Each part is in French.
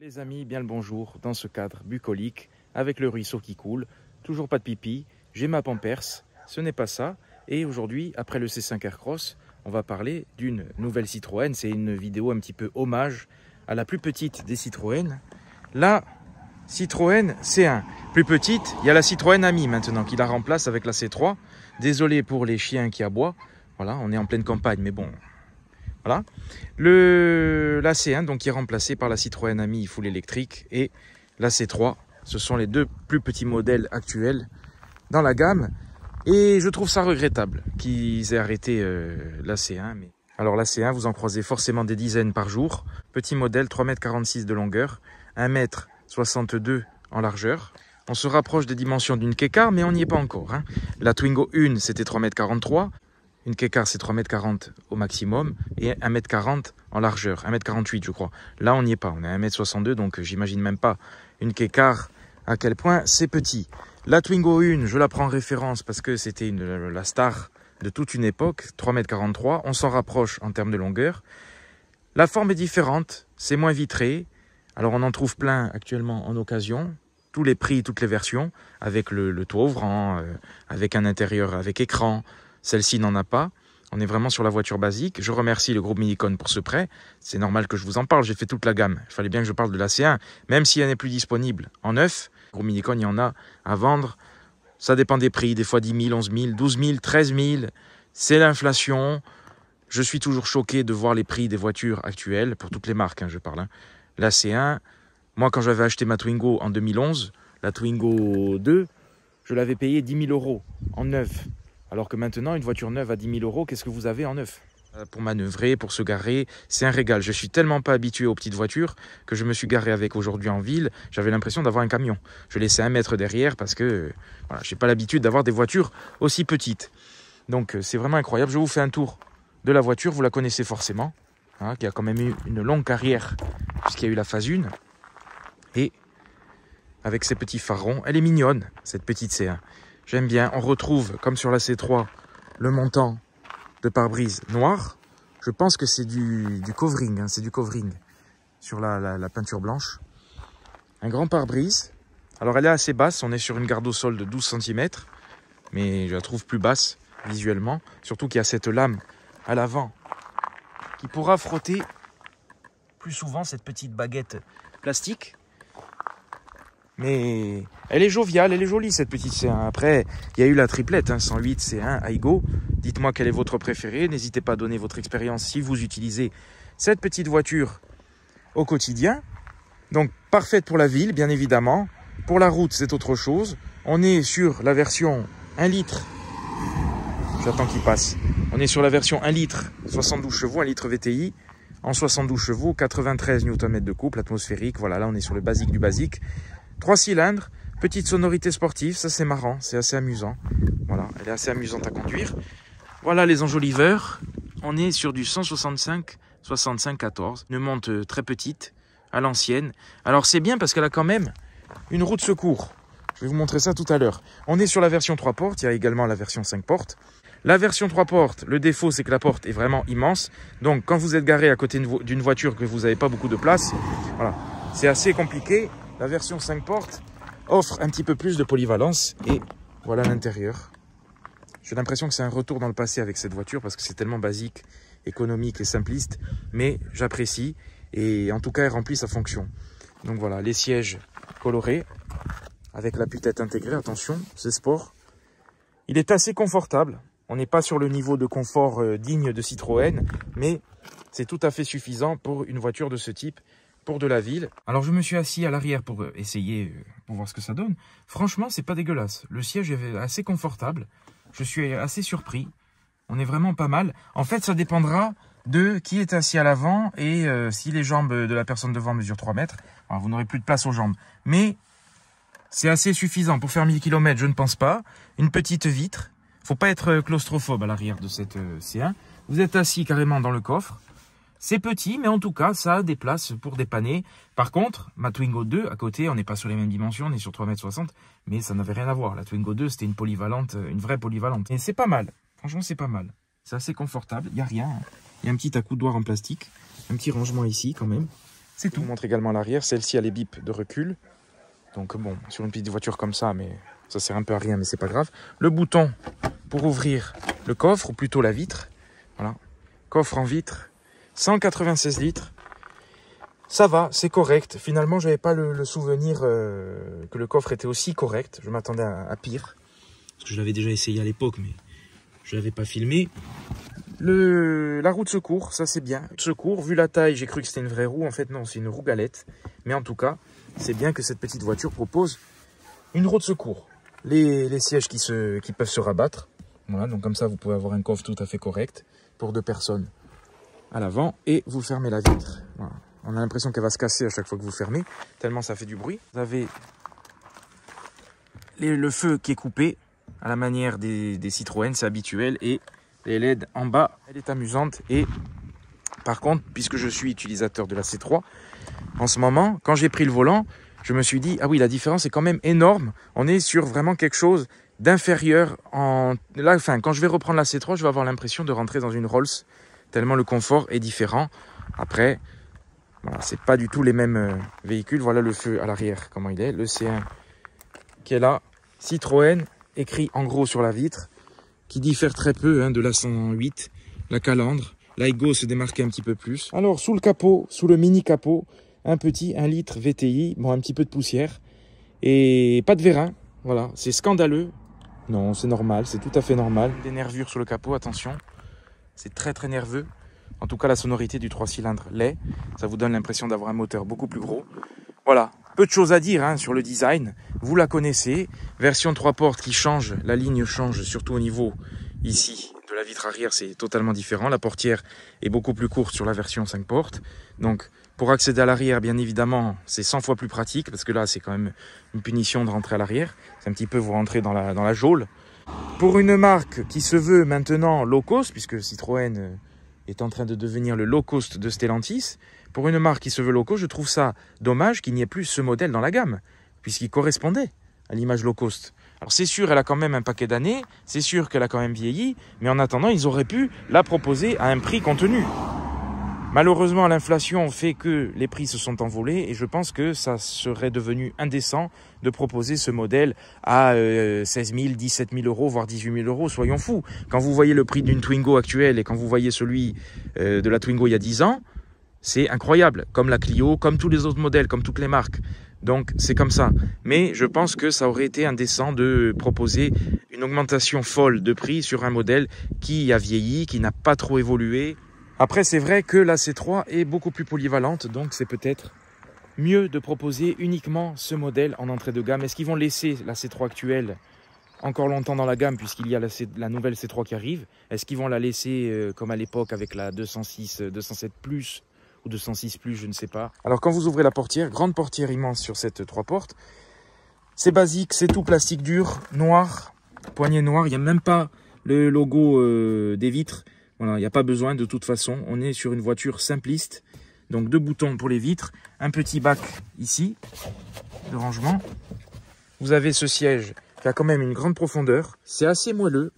Les amis, bien le bonjour, dans ce cadre bucolique, avec le ruisseau qui coule, toujours pas de pipi, j'ai ma Pampers, ce n'est pas ça. Et aujourd'hui, après le C5 Aircross, on va parler d'une nouvelle Citroën. C'est une vidéo un petit peu hommage à la plus petite des Citroën, la Citroën C1. Plus petite, il y a la Citroën Ami maintenant qui la remplace avec la C3. Désolé pour les chiens qui aboient, voilà, on est en pleine campagne, mais bon... Voilà, la C1 donc, qui est remplacée par la Citroën Ami full électrique et la C3. Ce sont les deux plus petits modèles actuels dans la gamme. Et je trouve ça regrettable qu'ils aient arrêté la C1. Alors la C1, vous en croisez forcément des dizaines par jour. Petit modèle, 3,46 m de longueur, 1,62 m en largeur. On se rapproche des dimensions d'une K-Car, mais on n'y est pas encore. Hein. La Twingo 1, c'était 3,43 m. Une K-Car, c'est 3,40 m au maximum et 1,40 m en largeur, 1,48 m je crois. Là, on n'y est pas, on est à 1,62 m, donc j'imagine même pas une K-Car à quel point c'est petit. La Twingo 1, je la prends en référence parce que c'était la star de toute une époque, 3,43 m. On s'en rapproche en termes de longueur. La forme est différente, c'est moins vitré. Alors, on en trouve plein actuellement en occasion. Tous les prix, toutes les versions, avec le toit ouvrant, avec un intérieur avec écran. Celle-ci n'en a pas. On est vraiment sur la voiture basique. Je remercie le groupe Minicon pour ce prêt. C'est normal que je vous en parle. J'ai fait toute la gamme. Il fallait bien que je parle de la C1. Même si elle n'est plus disponible en neuf, le groupe Minicon, il y en a à vendre. Ça dépend des prix. Des fois 10 000, 11 000, 12 000, 13 000. C'est l'inflation. Je suis toujours choqué de voir les prix des voitures actuelles. Pour toutes les marques, hein, je parle. Hein. La C1, moi, quand j'avais acheté ma Twingo en 2011, la Twingo 2, je l'avais payée 10 000 € en neuf. Alors que maintenant, une voiture neuve à 10 000 €, qu'est-ce que vous avez en neuf? Pour manœuvrer, pour se garer, c'est un régal. Je suis tellement pas habitué aux petites voitures que je me suis garé avec aujourd'hui en ville. J'avais l'impression d'avoir un camion. Je laissais 1 mètre derrière parce que voilà, je n'ai pas l'habitude d'avoir des voitures aussi petites. Donc c'est vraiment incroyable. Je vous fais un tour de la voiture. Vous la connaissez forcément, hein, qui a quand même eu une longue carrière puisqu'il y a eu la phase 1. Et avec ses petits phares, elle est mignonne, cette petite C1. J'aime bien. On retrouve, comme sur la C3, le montant de pare-brise noir. Je pense que c'est du covering, hein, c'est du covering sur la peinture blanche. Un grand pare-brise. Alors, elle est assez basse. On est sur une garde au sol de 12 cm. Mais je la trouve plus basse visuellement. Surtout qu'il y a cette lame à l'avant qui pourra frotter plus souvent cette petite baguette plastique. Mais elle est joviale, elle est jolie cette petite C1. Après, il y a eu la triplette, hein, 108 C1 Aygo. Dites-moi quelle est votre préférée. N'hésitez pas à donner votre expérience si vous utilisez cette petite voiture au quotidien. Donc, parfaite pour la ville, bien évidemment. Pour la route, c'est autre chose. On est sur la version 1 litre. J'attends qu'il passe. On est sur la version 1 litre, 72 chevaux, 1 litre VTI. En 72 chevaux, 93 Nm de couple atmosphérique. Voilà, là, on est sur le basique du basique. 3 cylindres, petite sonorité sportive, ça c'est marrant, c'est assez amusant. Voilà, elle est assez amusante à conduire. Voilà les enjoliveurs, on est sur du 165 65 14, une monte très petite, à l'ancienne. Alors c'est bien parce qu'elle a quand même une roue de secours. Je vais vous montrer ça tout à l'heure. On est sur la version 3 portes, il y a également la version 5 portes. La version 3 portes, le défaut c'est que la porte est vraiment immense. Donc quand vous êtes garé à côté d'une voiture que vous n'avez pas beaucoup de place, voilà, c'est assez compliqué. La version 5 portes offre un petit peu plus de polyvalence et voilà l'intérieur. J'ai l'impression que c'est un retour dans le passé avec cette voiture parce que c'est tellement basique, économique et simpliste, mais j'apprécie et en tout cas elle remplit sa fonction. Donc voilà, les sièges colorés avec l'appui-tête intégrée, attention, c'est sport. Il est assez confortable, on n'est pas sur le niveau de confort digne de Citroën, mais c'est tout à fait suffisant pour une voiture de ce type. Pour de la ville. Alors je me suis assis à l'arrière pour essayer, pour voir ce que ça donne. Franchement, c'est pas dégueulasse. Le siège est assez confortable. Je suis assez surpris. On est vraiment pas mal. En fait, ça dépendra de qui est assis à l'avant et si les jambes de la personne devant mesurent 3 mètres. Alors, vous n'aurez plus de place aux jambes. Mais c'est assez suffisant pour faire 1000 km, je ne pense pas. Une petite vitre. Faut pas être claustrophobe à l'arrière de cette C1. Vous êtes assis carrément dans le coffre. C'est petit, mais en tout cas, ça a des places pour dépanner. Par contre, ma Twingo 2, à côté, on n'est pas sur les mêmes dimensions, on est sur 3,60 m, mais ça n'avait rien à voir. La Twingo 2, c'était une polyvalente, une vraie polyvalente. Et c'est pas mal. Franchement, c'est pas mal. C'est assez confortable. Il n'y a rien. Il y a un petit accoudoir en plastique. Un petit rangement ici, quand même. C'est tout. Je vous montre également l'arrière. Celle-ci a les bips de recul. Donc bon, sur une petite voiture comme ça, mais ça sert un peu à rien, mais c'est pas grave. Le bouton pour ouvrir le coffre, ou plutôt la vitre. Voilà. Coffre en vitre. 196 litres. Ça va, c'est correct. Finalement, je n'avais pas le souvenir que le coffre était aussi correct. Je m'attendais à pire. Parce que je l'avais déjà essayé à l'époque, mais je ne l'avais pas filmé. La roue de secours, ça c'est bien. Secours, vu la taille, j'ai cru que c'était une vraie roue. En fait, non, c'est une roue galette. Mais en tout cas, c'est bien que cette petite voiture propose une roue de secours. Les sièges qui peuvent se rabattre. Voilà, donc comme ça, vous pouvez avoir un coffre tout à fait correct pour 2 personnes à l'avant. Et vous fermez la vitre. Voilà. On a l'impression qu'elle va se casser à chaque fois que vous fermez, tellement ça fait du bruit. Vous avez le feu qui est coupé, à la manière des Citroën, c'est habituel. Et les LED en bas, elle est amusante. Et par contre, puisque je suis utilisateur de la C3, en ce moment, quand j'ai pris le volant, je me suis dit, ah oui, la différence est quand même énorme. On est sur vraiment quelque chose d'inférieur. Là, enfin, quand je vais reprendre la C3, je vais avoir l'impression de rentrer dans une Rolls, tellement le confort est différent. Après... Voilà, c'est pas du tout les mêmes véhicules. Voilà le feu à l'arrière, comment il est. Le C1 qui est là. Citroën, écrit en gros sur la vitre, qui diffère très peu de la 108. La calandre. L'Aigo se démarquait un petit peu plus. Alors, sous le capot, sous le mini capot, un petit 1 litre VTI. Bon, un petit peu de poussière. Et pas de vérin. Voilà, c'est scandaleux. Non, c'est normal, c'est tout à fait normal. Des nervures sur le capot, attention. C'est très très nerveux. En tout cas, la sonorité du 3 cylindres l'est. Ça vous donne l'impression d'avoir un moteur beaucoup plus gros. Voilà, peu de choses à dire sur le design. Vous la connaissez. Version 3 portes qui change. La ligne change, surtout au niveau ici de la vitre arrière. C'est totalement différent. La portière est beaucoup plus courte sur la version 5 portes. Donc, pour accéder à l'arrière, bien évidemment, c'est 100 fois plus pratique. Parce que là, c'est quand même une punition de rentrer à l'arrière. C'est un petit peu vous rentrer dans la geôle. Pour une marque qui se veut maintenant low cost, puisque Citroën... est en train de devenir le low cost de Stellantis. Pour une marque qui se veut low cost, je trouve ça dommage qu'il n'y ait plus ce modèle dans la gamme, puisqu'il correspondait à l'image low cost. Alors c'est sûr, elle a quand même un paquet d'années, c'est sûr qu'elle a quand même vieilli, mais en attendant, ils auraient pu la proposer à un prix contenu. Malheureusement, l'inflation fait que les prix se sont envolés et je pense que ça serait devenu indécent de proposer ce modèle à 16 000, 17 000 euros, voire 18 000 euros. Soyons fous. Quand vous voyez le prix d'une Twingo actuelle et quand vous voyez celui de la Twingo il y a 10 ans, c'est incroyable. Comme la Clio, comme tous les autres modèles, comme toutes les marques. Donc c'est comme ça. Mais je pense que ça aurait été indécent de proposer une augmentation folle de prix sur un modèle qui a vieilli, qui n'a pas trop évolué. Après, c'est vrai que la C3 est beaucoup plus polyvalente, donc c'est peut-être mieux de proposer uniquement ce modèle en entrée de gamme. Est-ce qu'ils vont laisser la C3 actuelle encore longtemps dans la gamme puisqu'il y a la nouvelle C3 qui arrive? Est-ce qu'ils vont la laisser comme à l'époque avec la 206, 207 Plus ou 206 Plus, je ne sais pas. Alors quand vous ouvrez la portière, grande portière immense sur cette 3 portes, c'est basique, c'est tout plastique dur, noir, poignée noire, il n'y a même pas le logo des vitres. Voilà, il n'y a pas besoin de toute façon. On est sur une voiture simpliste. Donc 2 boutons pour les vitres. Un petit bac ici de rangement. Vous avez ce siège qui a quand même une grande profondeur. C'est assez moelleux.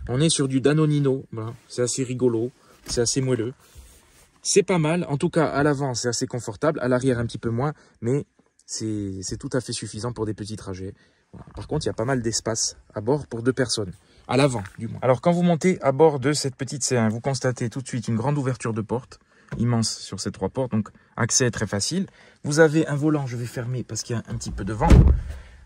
On est sur du Danonino. Voilà, c'est assez rigolo. C'est assez moelleux. C'est pas mal. En tout cas, à l'avant, c'est assez confortable. À l'arrière, un petit peu moins. Mais c'est tout à fait suffisant pour des petits trajets. Voilà. Par contre, il y a pas mal d'espace à bord pour 2 personnes. À l'avant, du moins. Alors, quand vous montez à bord de cette petite C1, vous constatez tout de suite une grande ouverture de porte, immense sur ces 3 portes, donc accès très facile. Vous avez un volant, je vais fermer parce qu'il y a un petit peu de vent.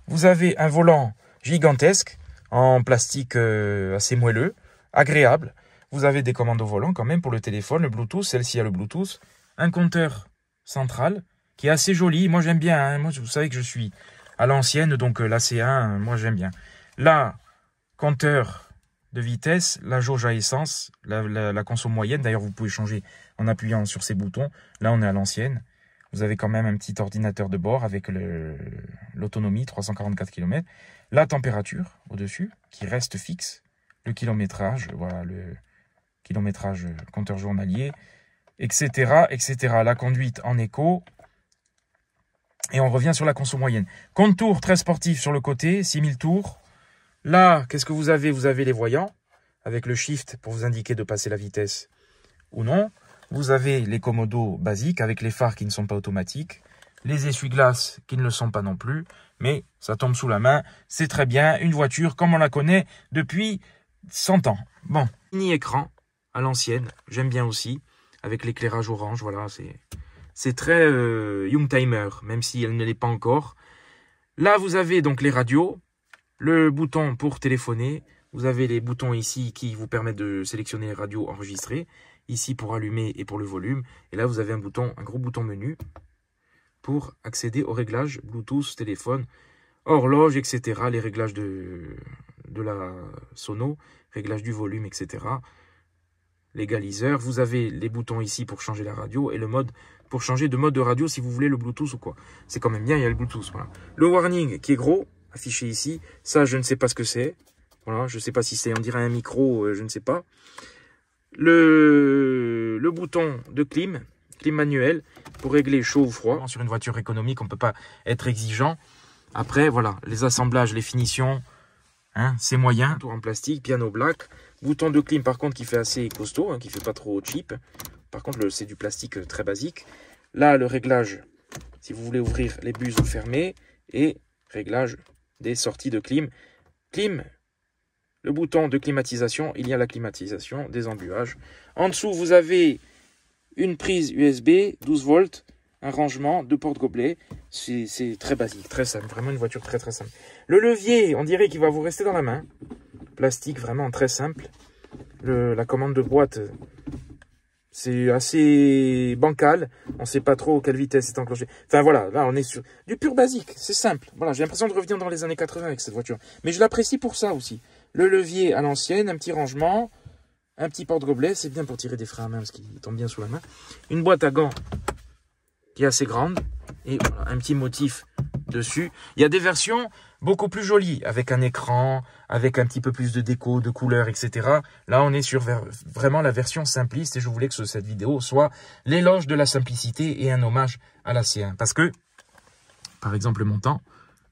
Vous avez un volant gigantesque, en plastique assez moelleux, agréable. Vous avez des commandes au volant quand même pour le téléphone, le Bluetooth, celle-ci a le Bluetooth. Un compteur central qui est assez joli, moi j'aime bien. Moi, vous savez que je suis à l'ancienne, donc la C1, moi j'aime bien. Là, compteur de vitesse, la jauge à essence, la conso moyenne. D'ailleurs, vous pouvez changer en appuyant sur ces boutons. Là, on est à l'ancienne. Vous avez quand même un petit ordinateur de bord avec l'autonomie, 344 km. La température au-dessus, qui reste fixe. Le kilométrage, voilà, le kilométrage compteur journalier, etc., etc. La conduite en éco. Et on revient sur la conso moyenne. Compte tours très sportif sur le côté, 6000 tours. Là, qu'est-ce que vous avez? Vous avez les voyants, avec le shift pour vous indiquer de passer la vitesse ou non. vous avez les commodos basiques avec les phares qui ne sont pas automatiques, les essuie-glaces qui ne le sont pas non plus, mais ça tombe sous la main, c'est très bien, une voiture comme on la connaît depuis 100 ans. Bon, mini écran à l'ancienne, j'aime bien aussi, avec l'éclairage orange, voilà, c'est très Youngtimer, même si elle ne l'est pas encore. Là, vous avez donc les radios, le bouton pour téléphoner, vous avez les boutons ici qui vous permettent de sélectionner les radios enregistrées, ici pour allumer et pour le volume, et là vous avez un gros bouton menu pour accéder aux réglages Bluetooth, téléphone, horloge, etc., les réglages de la sono, réglages du volume, etc., l'égaliseur, vous avez les boutons ici pour changer la radio et le mode pour changer de mode de radio si vous voulez le Bluetooth ou quoi. C'est quand même bien, il y a le Bluetooth. Voilà. Le warning qui est gros, affiché ici, ça je ne sais pas ce que c'est. Voilà, je ne sais pas si c'est, on dirait un micro, je ne sais pas. Le bouton de clim manuel pour régler chaud ou froid. Sur une voiture économique, on ne peut pas être exigeant. Après, voilà, les assemblages, les finitions, hein, c'est moyen. Tour en plastique, piano black. Bouton de clim par contre qui fait assez costaud, hein, qui fait pas trop cheap. Par contre, c'est du plastique très basique. Là, le réglage, si vous voulez ouvrir les buses ou fermer. Et réglage des sorties de clim. Le bouton de climatisation, il y a la climatisation des embuages. En dessous, vous avez une prise USB, 12 volts, un rangement, 2 porte-gobelets. C'est très basique, très simple. Vraiment une voiture très simple. Le levier, on dirait qu'il va vous rester dans la main. Plastique, vraiment très simple. La commande de boîte, c'est assez bancal. On ne sait pas trop quelle vitesse est enclenchée. Enfin voilà, là on est sur du pur basique. C'est simple. Voilà, j'ai l'impression de revenir dans les années 80 avec cette voiture. Mais je l'apprécie pour ça aussi. Le levier à l'ancienne, un petit rangement, un petit porte-gobelet. C'est bien pour tirer des freins à main parce qu'il tombe bien sous la main. Une boîte à gants qui est assez grande. Et voilà, un petit motif dessus. Il y a des versions beaucoup plus jolies, avec un écran, avec un petit peu plus de déco, de couleurs, etc. Là, on est sur vraiment la version simpliste et je voulais que cette vidéo soit l'éloge de la simplicité et un hommage à la C1. Parce que, par exemple, le montant,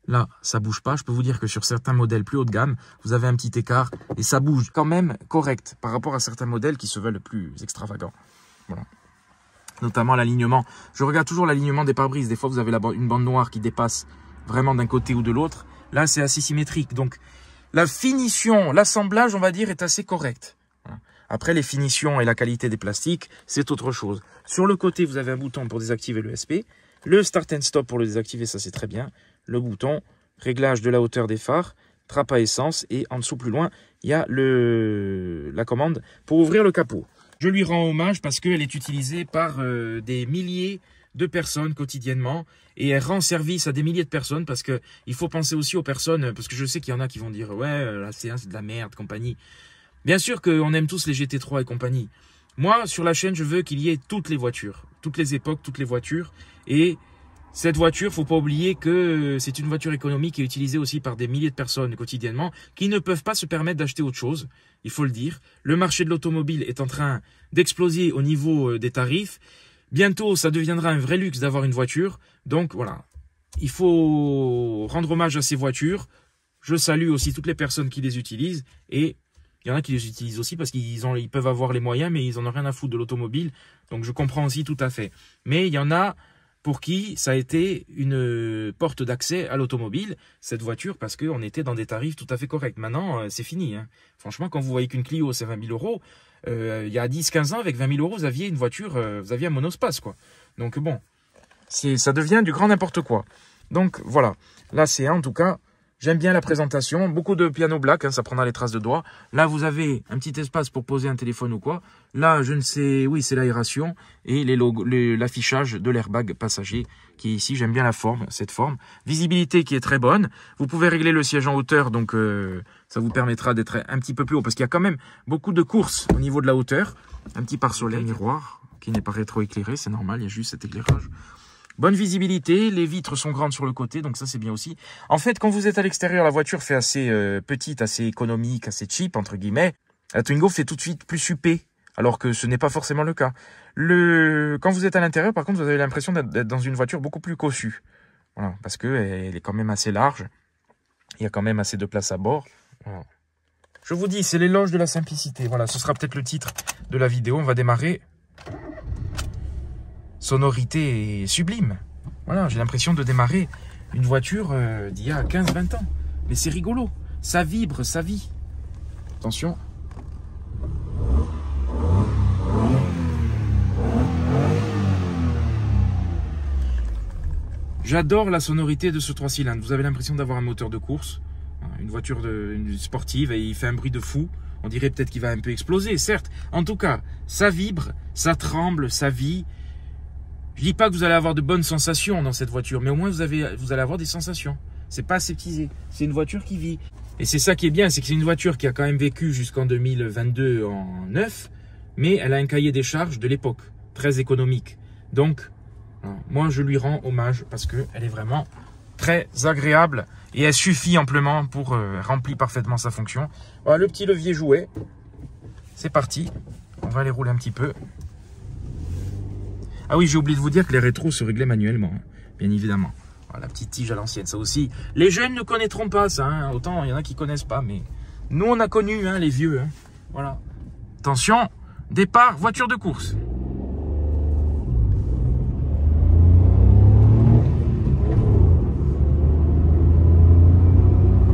là, ça bouge pas. Je peux vous dire que sur certains modèles plus haut de gamme, vous avez un petit écart et ça bouge quand même correct par rapport à certains modèles qui se veulent plus extravagants. Voilà. Notamment l'alignement. Je regarde toujours l'alignement des pare-brises. Des fois, vous avez une bande noire qui dépasse vraiment d'un côté ou de l'autre. Là, c'est assez symétrique. Donc, la finition, l'assemblage, on va dire, est assez correct. Après, les finitions et la qualité des plastiques, c'est autre chose. Sur le côté, vous avez un bouton pour désactiver le SP. Le Start and Stop pour le désactiver, ça c'est très bien. Le bouton, réglage de la hauteur des phares, trappe à essence. Et en dessous, plus loin, il y a la commande pour ouvrir le capot. Je lui rends hommage parce qu'elle est utilisée par des milliers de personnes quotidiennement et elle rend service à des milliers de personnes parce que il faut penser aussi aux personnes, parce que je sais qu'il y en a qui vont dire ouais, la C1 c'est de la merde, compagnie. Bien sûr qu'on aime tous les GT3 et compagnie. Moi, sur la chaîne, je veux qu'il y ait toutes les voitures, toutes les époques, toutes les voitures. Et cette voiture, faut pas oublier que c'est une voiture économique qui est utilisée aussi par des milliers de personnes quotidiennement qui ne peuvent pas se permettre d'acheter autre chose. Il faut le dire. Le marché de l'automobile est en train d'exploser au niveau des tarifs. Bientôt, ça deviendra un vrai luxe d'avoir une voiture. Donc voilà, il faut rendre hommage à ces voitures. Je salue aussi toutes les personnes qui les utilisent. Et il y en a qui les utilisent aussi parce qu'ils peuvent avoir les moyens, mais ils n'en ont rien à foutre de l'automobile. Donc je comprends aussi tout à fait. Mais il y en a pour qui ça a été une porte d'accès à l'automobile, cette voiture, parce qu'on était dans des tarifs tout à fait corrects. Maintenant, c'est fini. Hein. Franchement, quand vous voyez qu'une Clio, c'est 20 000 euros, il y a 10-15 ans, avec 20 000 euros, vous aviez une voiture, vous aviez un monospace, quoi. Donc bon, ça devient du grand n'importe quoi. Donc voilà, là c'est en tout cas, j'aime bien la présentation, beaucoup de piano black, hein, ça prendra les traces de doigts. Là vous avez un petit espace pour poser un téléphone ou quoi. Là je ne sais, oui c'est l'aération et l'affichage de l'airbag passager qui est ici. J'aime bien la forme, cette forme. Visibilité qui est très bonne. Vous pouvez régler le siège en hauteur, donc ça vous permettra d'être un petit peu plus haut parce qu'il y a quand même beaucoup de courses au niveau de la hauteur. Un petit pare-soleil, miroir qui n'est pas rétro-éclairé, c'est normal, il y a juste cet éclairage. Bonne visibilité, les vitres sont grandes sur le côté, donc ça c'est bien aussi. En fait, quand vous êtes à l'extérieur, la voiture fait assez petite, assez économique, assez cheap, entre guillemets. La Twingo fait tout de suite plus huppée, alors que ce n'est pas forcément le cas. Quand vous êtes à l'intérieur, par contre, vous avez l'impression d'être dans une voiture beaucoup plus cossue. Voilà, parce qu'elle est quand même assez large. Il y a quand même assez de place à bord. Voilà. Je vous dis, c'est l'éloge de la simplicité. Voilà, ce sera peut-être le titre de la vidéo. On va démarrer. sonorité sublime. Voilà, j'ai l'impression de démarrer une voiture d'il y a 15-20 ans. Mais c'est rigolo, ça vibre, ça vit. Attention. J'adore la sonorité de ce 3 cylindres. Vous avez l'impression d'avoir un moteur de course, une voiture sportive, et il fait un bruit de fou. On dirait peut-être qu'il va un peu exploser, certes. En tout cas, ça vibre, ça tremble, ça vit. Je dis pas que vous allez avoir de bonnes sensations dans cette voiture, mais au moins vous allez avoir des sensations. C'est pas aseptisé, c'est une voiture qui vit. Et c'est ça qui est bien, c'est que c'est une voiture qui a quand même vécu jusqu'en 2022 en neuf, mais elle a un cahier des charges de l'époque, très économique. Donc, moi je lui rends hommage parce qu'elle est vraiment très agréable et elle suffit amplement pour remplir parfaitement sa fonction. Voilà le petit levier jouet. C'est parti, on va les rouler un petit peu. Ah oui, j'ai oublié de vous dire que les rétros se réglaient manuellement, hein, bien évidemment. Voilà, la petite tige à l'ancienne, ça aussi. Les jeunes ne connaîtront pas ça, hein. Autant il y en a qui connaissent pas, mais nous on a connu, hein, les vieux. Hein. Voilà. Attention, départ, voiture de course.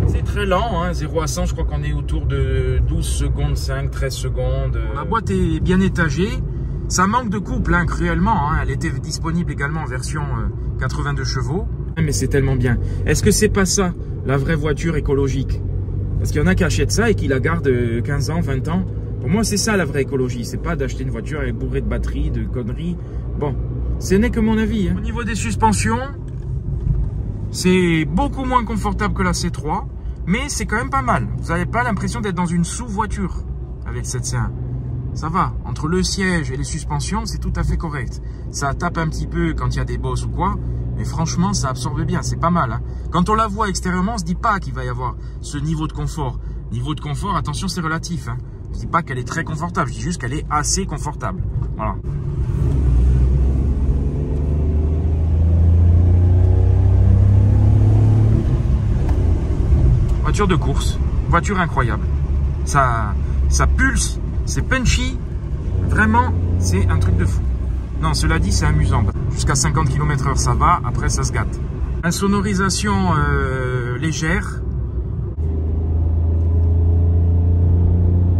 C'est très lent, hein, 0 à 100, je crois qu'on est autour de 12 secondes, 5, 13 secondes. La boîte est bien étagée. Ça manque de couple, hein, cruellement. Hein. Elle était disponible également en version 82 chevaux. Mais c'est tellement bien. Est-ce que c'est pas ça, la vraie voiture écologique? Parce qu'il y en a qui achètent ça et qui la gardent 15 ans, 20 ans. Pour moi, c'est ça la vraie écologie. C'est pas d'acheter une voiture avec bourrée de batteries, de conneries. Bon, ce n'est que mon avis. Hein. Au niveau des suspensions, c'est beaucoup moins confortable que la C3. Mais c'est quand même pas mal. Vous n'avez pas l'impression d'être dans une sous-voiture avec cette C1. Ça va, entre le siège et les suspensions, c'est tout à fait correct. Ça tape un petit peu quand il y a des bosses ou quoi, mais franchement, ça absorbe bien, c'est pas mal. Hein. Quand on la voit extérieurement, on se dit pas qu'il va y avoir ce niveau de confort. Niveau de confort, attention, c'est relatif. Hein. Je dis pas qu'elle est très confortable, je dis juste qu'elle est assez confortable. Voilà. Voiture de course, voiture incroyable. Ça pulse. C'est punchy, vraiment, c'est un truc de fou. Non, cela dit, c'est amusant. Jusqu'à 50 km/h, ça va, après, ça se gâte. Insonorisation légère.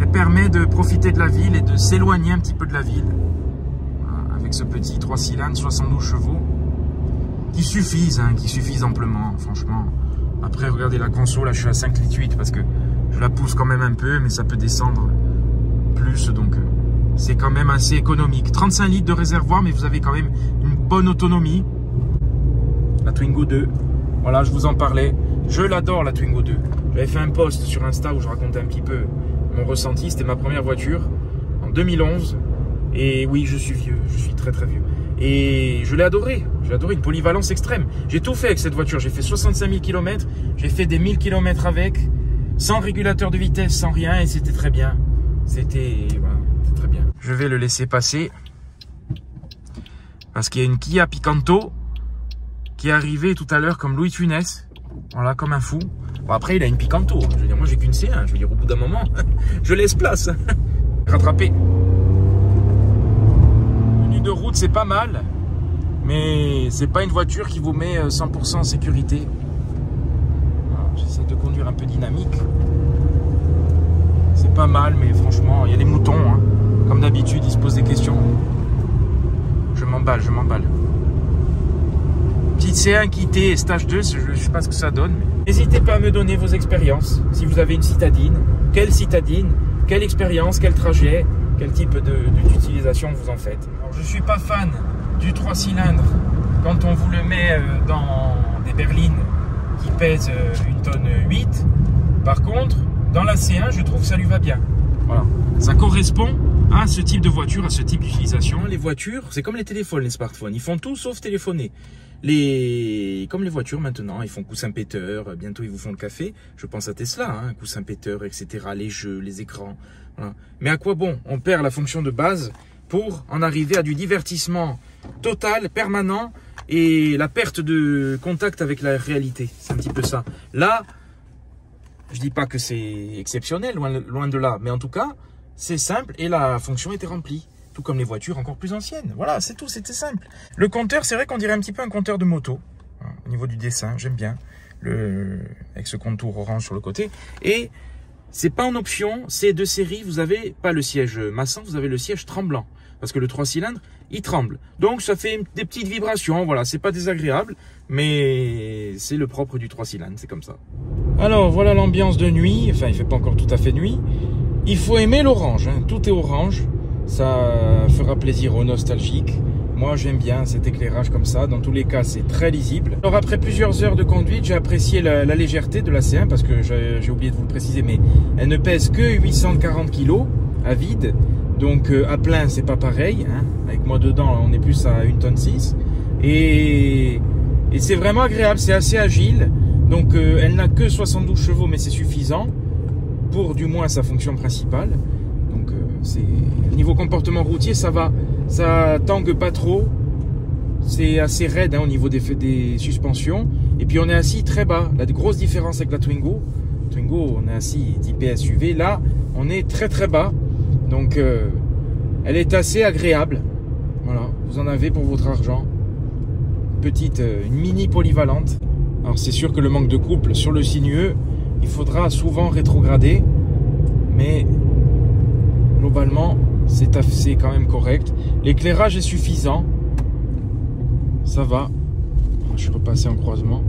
Elle permet de profiter de la ville et de s'éloigner un petit peu de la ville. Voilà, avec ce petit 3 cylindres, 72 chevaux, qui suffisent amplement, franchement. Après, regardez la conso, là, je suis à 5,8 litres parce que je la pousse quand même un peu, mais ça peut descendre plus, donc c'est quand même assez économique. 35 litres de réservoir, mais vous avez quand même une bonne autonomie. La Twingo 2, voilà, je vous en parlais, je l'adore la Twingo 2. J'avais fait un post sur Insta où je racontais un petit peu mon ressenti. C'était ma première voiture en 2011 et oui, je suis vieux, je suis très très vieux et je l'ai adoré. J'ai adoré, une polyvalence extrême. J'ai tout fait avec cette voiture, j'ai fait 65 000 km, j'ai fait des 1000 km avec, sans régulateur de vitesse, sans rien, et c'était très bien. C'était voilà, très bien. Je vais le laisser passer parce qu'il y a une Kia Picanto qui est arrivée tout à l'heure comme Louis de Funès. Voilà, comme un fou. Bon, après, il a une Picanto. Je veux dire, moi, j'ai qu'une C1. Je veux dire, au bout d'un moment, je laisse place. Rattraper. Tenue de route, c'est pas mal. Mais c'est pas une voiture qui vous met 100% en sécurité. J'essaie de conduire un peu dynamique. C'est pas mal, mais franchement, il y a des moutons. Hein. Comme d'habitude, ils se posent des questions. Je m'emballe, je m'emballe. Petite C1 quittée, stage 2, je ne sais pas ce que ça donne. N'hésitez pas à me donner vos expériences. Si vous avez une citadine, quelle expérience, quel trajet, quel type d'utilisation vous en faites. Alors, je ne suis pas fan du 3 cylindres quand on vous le met dans des berlines qui pèsent 1,8 tonne. Par contre, dans la C1, je trouve que ça lui va bien. Voilà. Ça correspond à ce type de voiture, à ce type d'utilisation. Les voitures, c'est comme les téléphones, les smartphones. Ils font tout sauf téléphoner. Comme les voitures maintenant, ils font coussin péteur. Bientôt, ils vous font le café. Je pense à Tesla, hein, coussin péteur, etc. Les jeux, les écrans. Voilà. Mais à quoi bon? On perd la fonction de base pour en arriver à du divertissement total, permanent, et la perte de contact avec la réalité. C'est un petit peu ça. Là, je dis pas que c'est exceptionnel, loin de là, mais en tout cas, c'est simple et la fonction était remplie. tout comme les voitures encore plus anciennes. Voilà, c'est tout, c'était simple. Le compteur, c'est vrai qu'on dirait un petit peu un compteur de moto, hein, au niveau du dessin, j'aime bien, avec ce contour orange sur le côté. Et c'est pas en option, c'est de série, vous avez pas le siège massant, vous avez le siège tremblant. Parce que le 3 cylindres, il tremble. Donc ça fait des petites vibrations, voilà, c'est pas désagréable, mais c'est le propre du 3 cylindres, c'est comme ça. Alors voilà l'ambiance de nuit, enfin il fait pas encore tout à fait nuit. Il faut aimer l'orange, hein. Tout est orange, ça fera plaisir aux nostalgiques. Moi j'aime bien cet éclairage comme ça, dans tous les cas c'est très lisible. Alors après plusieurs heures de conduite, j'ai apprécié la légèreté de la C1 parce que j'ai oublié de vous le préciser, mais elle ne pèse que 840 kg à vide. Donc à plein c'est pas pareil, hein. Avec moi dedans on est plus à 1,6 tonne. Et c'est vraiment agréable, c'est assez agile. Donc elle n'a que 72 chevaux mais c'est suffisant pour du moins sa fonction principale. Donc niveau comportement routier ça va, ça tangue pas trop. C'est assez raide, hein, au niveau des suspensions. Et puis on est assis très bas. La grosse différence avec la Twingo, on est assis type SUV, là on est très très bas. Donc elle est assez agréable. Voilà, vous en avez pour votre argent. Une mini polyvalente. Alors c'est sûr que le manque de couple sur le sinueux, il faudra souvent rétrograder. Mais globalement, c'est quand même correct. L'éclairage est suffisant. Ça va. Je suis repassé en croisement.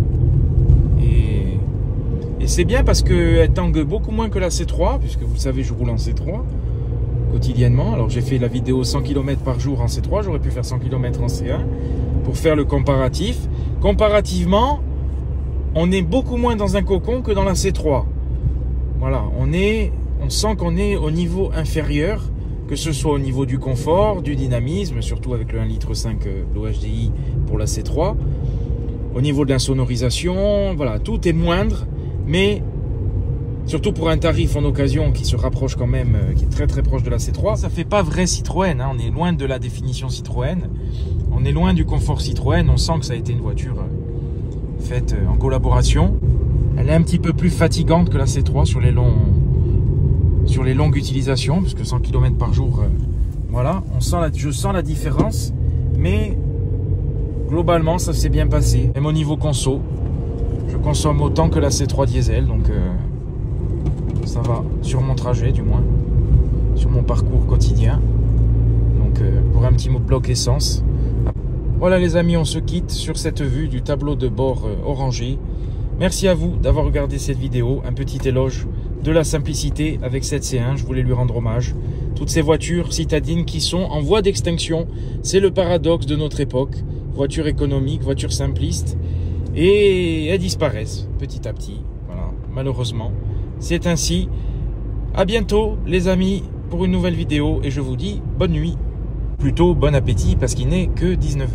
Et c'est bien parce qu'elle tangue beaucoup moins que la C3, puisque vous le savez, je roule en C3 quotidiennement. Alors j'ai fait la vidéo 100 km par jour en C3, j'aurais pu faire 100 km en C1 pour faire le comparatif. Comparativement, on est beaucoup moins dans un cocon que dans la C3. Voilà, on sent qu'on est au niveau inférieur, que ce soit au niveau du confort, du dynamisme, surtout avec le 1,5 litre l'OHDI pour la C3. Au niveau de l'insonorisation, voilà, tout est moindre, mais surtout pour un tarif en occasion qui se rapproche quand même, qui est très très proche de la C3. Ça fait pas vrai Citroën, hein, on est loin de la définition Citroën, on est loin du confort Citroën, on sent que ça a été une voiture faite en collaboration. Elle est un petit peu plus fatigante que la C3 sur les longues utilisations, parce que 100 km par jour, voilà, je sens la différence, mais globalement ça s'est bien passé. Même au niveau conso, je consomme autant que la C3 diesel, donc ça va, sur mon trajet du moins, sur mon parcours quotidien. Donc pour un petit mot bloc essence. Voilà les amis, on se quitte sur cette vue du tableau de bord orangé. Merci à vous d'avoir regardé cette vidéo, un petit éloge de la simplicité avec cette C1, je voulais lui rendre hommage. Toutes ces voitures citadines qui sont en voie d'extinction, c'est le paradoxe de notre époque. Voitures économiques, voitures simplistes, et elles disparaissent petit à petit, voilà, malheureusement. C'est ainsi. À bientôt les amis pour une nouvelle vidéo et je vous dis bonne nuit. Plutôt bon appétit parce qu'il n'est que 19 h.